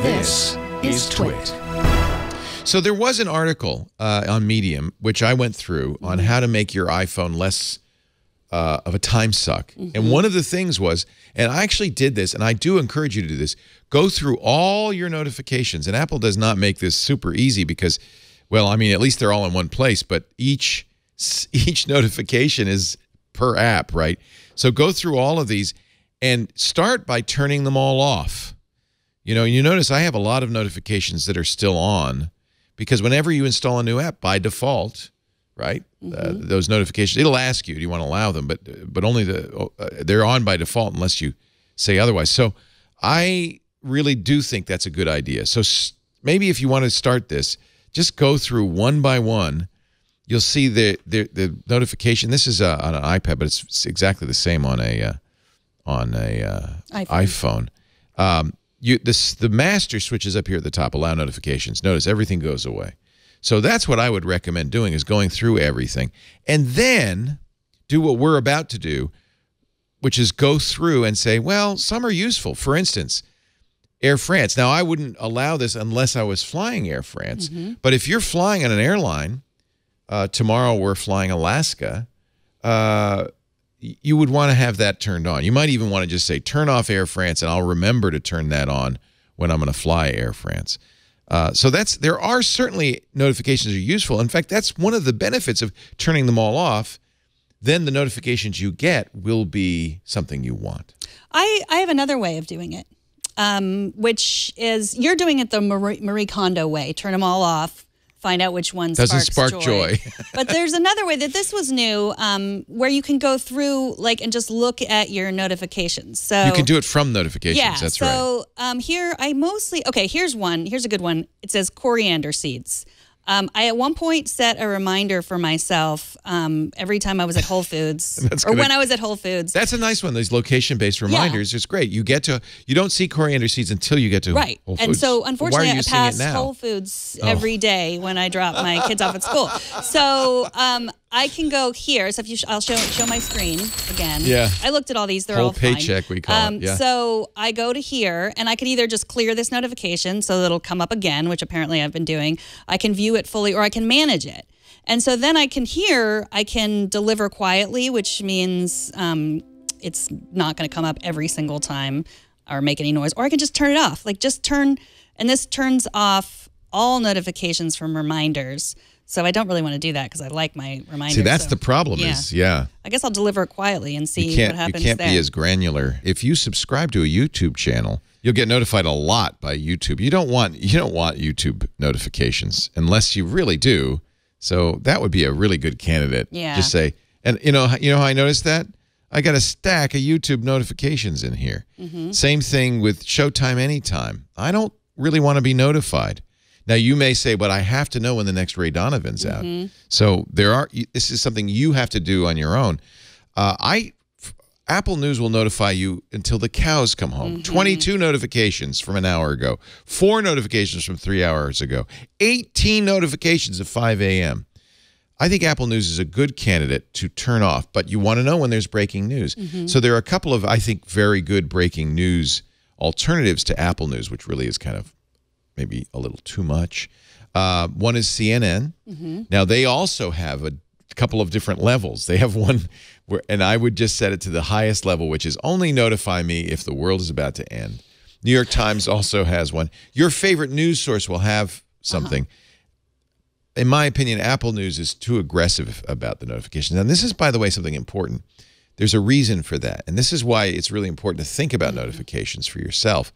This is TWiT. So there was an article on Medium, which I went through, on how to make your iPhone less of a time suck. And one of the things was, and I actually did this, and I do encourage you to do this, go through all your notifications. And Apple does not make this super easy because, well, I mean, at least they're all in one place, but each notification is per app, right? So go through all of these and start by turning them all off. You know, you notice I have a lot of notifications that are still on because whenever you install a new app, by default, right, those notifications, it'll ask you, do you want to allow them? But only they're on by default unless you say otherwise. So I really do think that's a good idea. So maybe if you want to start this, just go through one by one. You'll see the notification. This is on an iPad, but it's exactly the same on a iPhone. The master switches up here at the top, allow notifications. Notice everything goes away. So that's what I would recommend doing, is going through everything. And then do what we're about to do, which is go through and say, well, some are useful. For instance, Air France. Now, I wouldn't allow this unless I was flying Air France. But if you're flying on an airline, tomorrow we're flying Alaska, you would want to have that turned on. You might even want to just say, turn off Air France, and I'll remember to turn that on when I'm going to fly Air France. So there are certainly notifications that are useful. In fact, that's one of the benefits of turning them all off. Then the notifications you get will be something you want. I have another way of doing it, which is, you're doing it the Marie Kondo way. Turn them all off. Find out which one spark joy. But there's another way that this was new, where you can go through and just look at your notifications. So you can do it from notifications. Yeah, that's right. So here I mostly here's one. Here's a good one. It says coriander seeds. I at one point set a reminder for myself every time I was at Whole Foods when I was at Whole Foods. That's a nice one. Those location-based reminders. It's great. You don't see coriander seeds until you get to Whole Foods. And so unfortunately I pass now? Whole Foods every day when I drop my kids off at school. So I can go here. So if I'll show my screen again. Yeah. I looked at all these. They're whole all fine. paycheck, we call it. Yeah. So I go to here, and I could either just clear this notification so that it'll come up again, which apparently I've been doing. I can view it fully, or I can manage it. And so then I can deliver quietly, which means it's not going to come up every single time or make any noise. Or I can just turn it off. And this turns off all notifications from reminders. So I don't really want to do that because I like my reminders. See, that's the problem. I guess I'll deliver it quietly and see what happens there. You can't be as granular. If you subscribe to a YouTube channel, you'll get notified a lot by YouTube. You don't want YouTube notifications unless you really do. So that would be a really good candidate. Yeah. Just say, and you know how I noticed that? I got a stack of YouTube notifications in here. Same thing with Showtime Anytime. I don't really want to be notified. Now, you may say, but I have to know when the next Ray Donovan's out. So this is something you have to do on your own. Apple News will notify you until the cows come home. 22 notifications from an hour ago. 4 notifications from 3 hours ago. 18 notifications at 5 a.m. I think Apple News is a good candidate to turn off, but you want to know when there's breaking news. So there are a couple of, I think, very good breaking news alternatives to Apple News, which really is kind of maybe a little too much. One is CNN. Now, they also have a couple of different levels. They have one where, and I would just set it to the highest level, which is only notify me if the world is about to end. New York Times also has one. Your favorite news source will have something. In my opinion, Apple News is too aggressive about the notifications. And this is, by the way, something important. There's a reason for that. And this is why it's really important to think about notifications for yourself.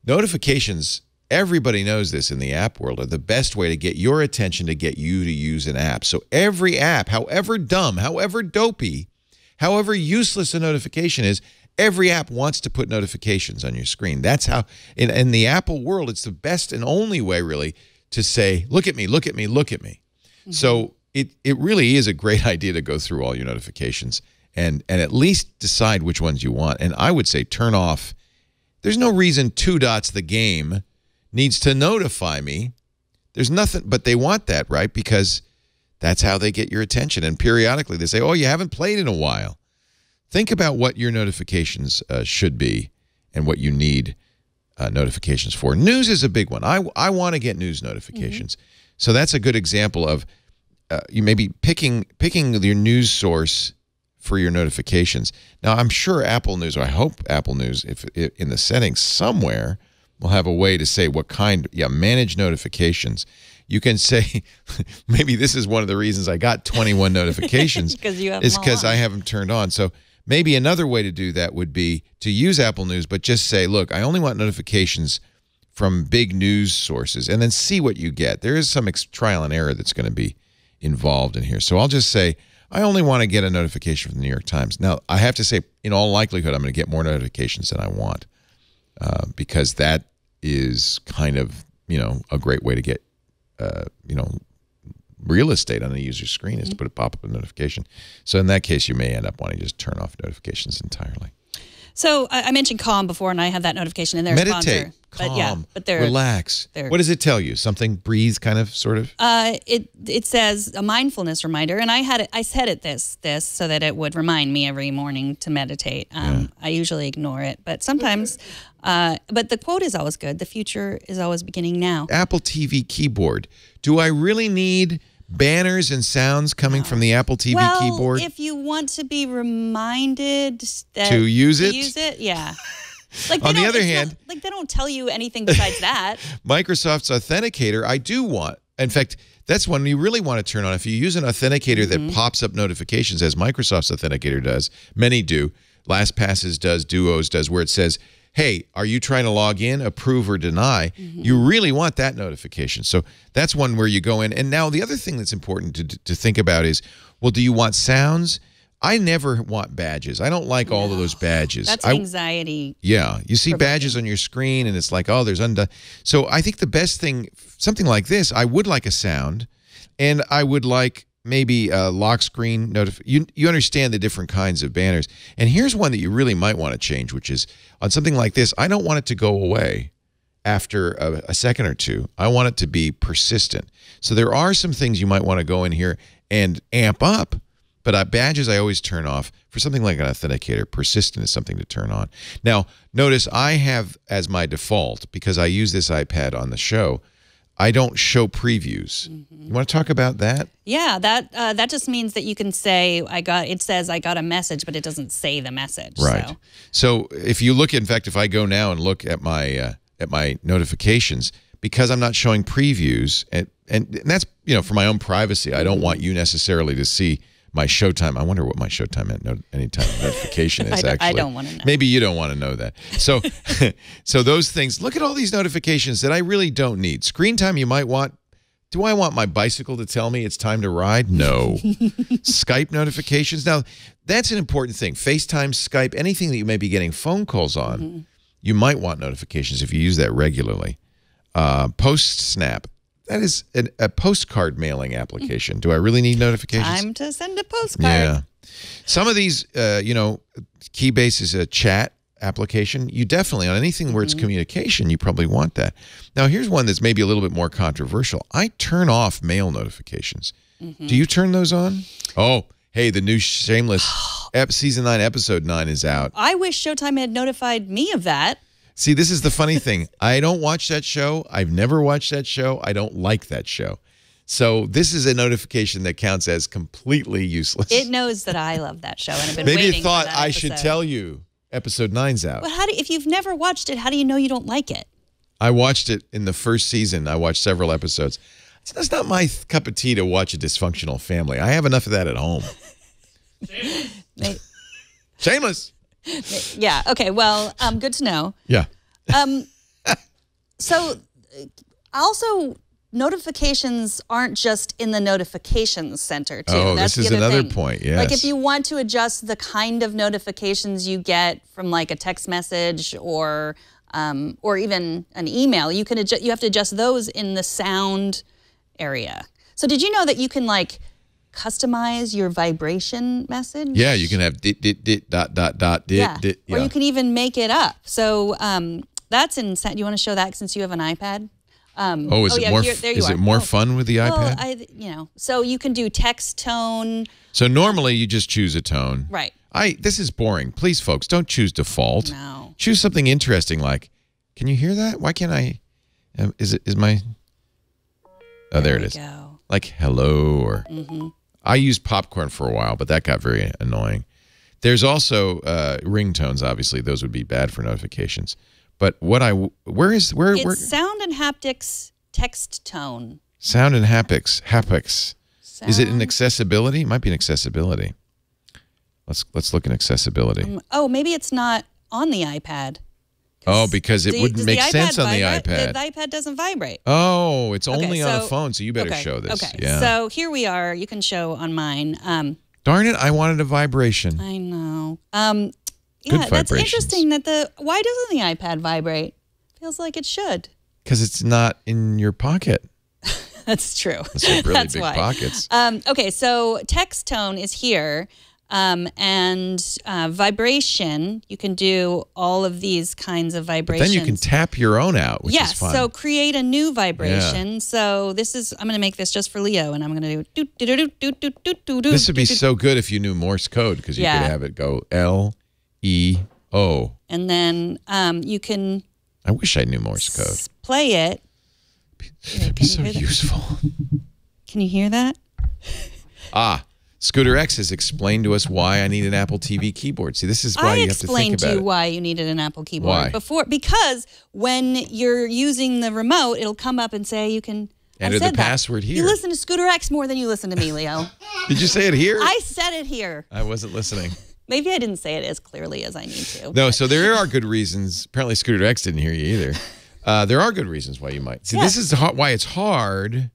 Notifications, everybody knows this in the app world, are the best way to get your attention, to get you to use an app. So every app, however dumb, however dopey, however useless a notification is, every app wants to put notifications on your screen. That's how, in the Apple world, it's the best and only way, really, to say, look at me, look at me, look at me. So it really is a great idea to go through all your notifications and at least decide which ones you want. And I would say turn off. There's no reason 2 Dots the game needs to notify me. There's nothing, but they want that, right? Because that's how they get your attention. And periodically they say, oh, you haven't played in a while. Think about what your notifications should be and what you need. notifications for. News is a big one. I want to get news notifications. So that's a good example of you maybe picking your news source for your notifications. Now, I'm sure Apple News, or I hope Apple News, if in the settings somewhere, will have a way to say what kind. Yeah, manage notifications. You can say, maybe this is one of the reasons I got 21 notifications. Because I have them turned on. So maybe another way to do that would be to use Apple News, but just say, look, I only want notifications from big news sources, and then see what you get. There is some trial and error that's going to be involved in here. So I'll just say, I only want to get a notification from the New York Times. Now, I have to say, in all likelihood, I'm going to get more notifications than I want because that is kind of, a great way to get, real estate on a user's screen is to put a pop-up notification. So in that case, you may end up wanting to just turn off notifications entirely. So I mentioned Calm before, and I have that notification in there. Meditate, calm, relax. What does it tell you? Something, breathe, kind of, sort of? It says a mindfulness reminder, and I set it this so that it would remind me every morning to meditate. I usually ignore it, but sometimes. But the quote is always good. The future is always beginning now. Apple TV keyboard. Do I really need banners and sounds coming from the Apple TV keyboard? If you want to be reminded that to use it, yeah. Like on the other hand, they don't tell you anything besides that. Microsoft's Authenticator, I do want. In fact, that's one you really want to turn on. If you use an authenticator that pops up notifications, as Microsoft's Authenticator does, many do, LastPass's does, Duo's does, where it says, hey, are you trying to log in, approve, or deny? You really want that notification. So that's one where you go in. And now the other thing that's important to think about is, well, do you want sounds? I never want badges. I don't like all of those badges. That's anxiety. Yeah. You see badges on your screen, and it's like, oh, there's undone. So I think the best thing, something like this, I would like a sound, and I would like maybe a lock screen notification. You understand the different kinds of banners. And here's one that you really might want to change, which is on something like this, I don't want it to go away after a second or two. I want it to be persistent. So there are some things you might want to go in here and amp up. But badges I always turn off. For something like an authenticator, persistent is something to turn on. Now, notice I have as my default, because I use this iPad on the show, I don't show previews. You want to talk about that? Yeah, that just means that you can say it says I got a message, but it doesn't say the message. Right. So if you look, in fact, if I go now and look at my notifications, because I'm not showing previews, and that's for my own privacy. I don't want you necessarily to see my showtime. I wonder what my showtime anytime notification is. Actually, I don't want to know. Maybe you don't want to know that. So, so those things. Look at all these notifications that I really don't need. Screen time you might want. Do I want my bicycle to tell me it's time to ride? No. Skype notifications. Now, that's an important thing. FaceTime, Skype, anything that you may be getting phone calls on, you might want notifications if you use that regularly. PostSnap. That is a postcard mailing application. Do I really need notifications? Time to send a postcard. Yeah. Some of these, Keybase is a chat application. You definitely, on anything where it's communication, you probably want that. Now, here's one that's maybe a little bit more controversial. I turn off mail notifications. Do you turn those on? Oh, hey, the new Shameless Season 9, Episode 9 is out. I wish Showtime had notified me of that. See, this is the funny thing. I don't watch that show. I've never watched that show. I don't like that show. So this is a notification that counts as completely useless. It knows that I love that show, and I've been Maybe waiting it thought for that I episode. should tell you Episode 9's out. Well, if you've never watched it, how do you know you don't like it? I watched it in the first season. I watched several episodes. That's not my cup of tea to watch a dysfunctional family. I have enough of that at home. Shameless. Yeah. Okay. Well, good to know. Yeah. So also notifications aren't just in the notifications center too. Oh, That's this is the other another thing. point. Yes. Like if you want to adjust the kind of notifications you get from like a text message or even an email, you have to adjust those in the sound area. So did you know that you can like customize your vibration message? Yeah, you can have dit, dit, dit, dot, dot, dot, dit, Yeah. dit. Yeah. Or you can even make it up. So that's in. Do you want to show that since you have an iPad? Is it more fun with the iPad? Well, so you can do text tone. So normally you just choose a tone. Right. This is boring. Please, folks, don't choose default. No. Choose something interesting like, Can you hear that? Why can't I? Is my? Oh, there it is. Go. Like hello or. I used popcorn for a while, but that got very annoying. There's also ringtones. Obviously, those would be bad for notifications. But where? It's sound and haptics text tone. Sound and haptics. Sound. Is it in accessibility? It might be in accessibility. Let's look in accessibility. Oh, maybe it's not on the iPad. Oh, because it wouldn't make sense on the iPad. The iPad doesn't vibrate. Oh, it's only on the phone, so you better show this. Okay, yeah. So here we are. You can show on mine. Darn it, I wanted a vibration. I know. Good that's vibrations. interesting that why doesn't the iPad vibrate? Feels like it should. Because it's not in your pocket. That's true. It's really big pockets. Okay, so text tone is here. And vibration, you can do all of these kinds of vibrations. But then you can tap your own out, which is fun. So create a new vibration. Yeah. So I'm going to make this just for Leo, and I'm going to do. This would be so good if you knew Morse code, because you could have it go L-E-O. And then you can. I wish I knew Morse code. Play it. It'd be so useful. Can you hear that? Scooter X has explained to us why I need an Apple TV keyboard. See, this is why you have to think about it. I explained to you why you needed an Apple keyboard. Why? Because when you're using the remote, it'll come up and say you can enter the password here. You listen to Scooter X more than you listen to me, Leo. Did you say it here? I said it here. I wasn't listening. Maybe I didn't say it as clearly as I need to. No, so there are good reasons. Apparently Scooter X didn't hear you either. There are good reasons why you might. See, this is why it's hard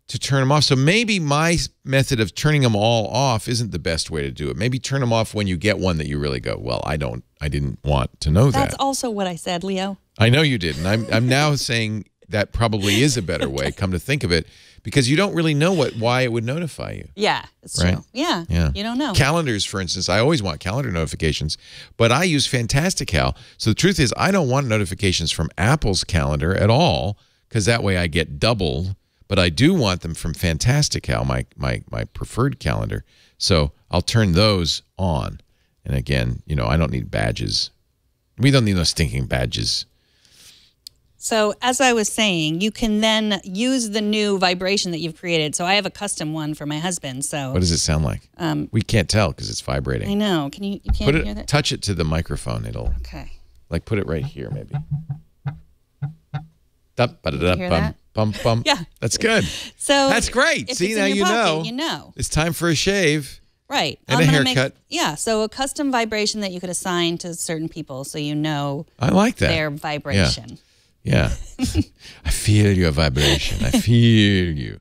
to turn them off. So maybe my method of turning them all off isn't the best way to do it. Maybe turn them off when you get one that you really go, well, I didn't want to know that. That's also what I said, Leo. I know you did. And I'm now saying that probably is a better way, come to think of it, because you don't really know why it would notify you. Yeah, it's true. Yeah, you don't know. Calendars, for instance, I always want calendar notifications, but I use Fantastical. So the truth is I don't want notifications from Apple's calendar at all, because that way I get double. But I do want them from Fantastical, my preferred calendar. So I'll turn those on. And again, I don't need badges. We don't need no stinking badges. So as I was saying, you can then use the new vibration that you've created. So I have a custom one for my husband. So what does it sound like? We can't tell because it's vibrating. I know. Can you can't hear that? Touch it to the microphone. It'll like put it right here maybe. Bum. Yeah. That's good. So that's great. See, now you know. It's time for a shave. Right. And a haircut. So a custom vibration that you could assign to certain people so you know I like that. Their vibration. Yeah. I feel your vibration. I feel you.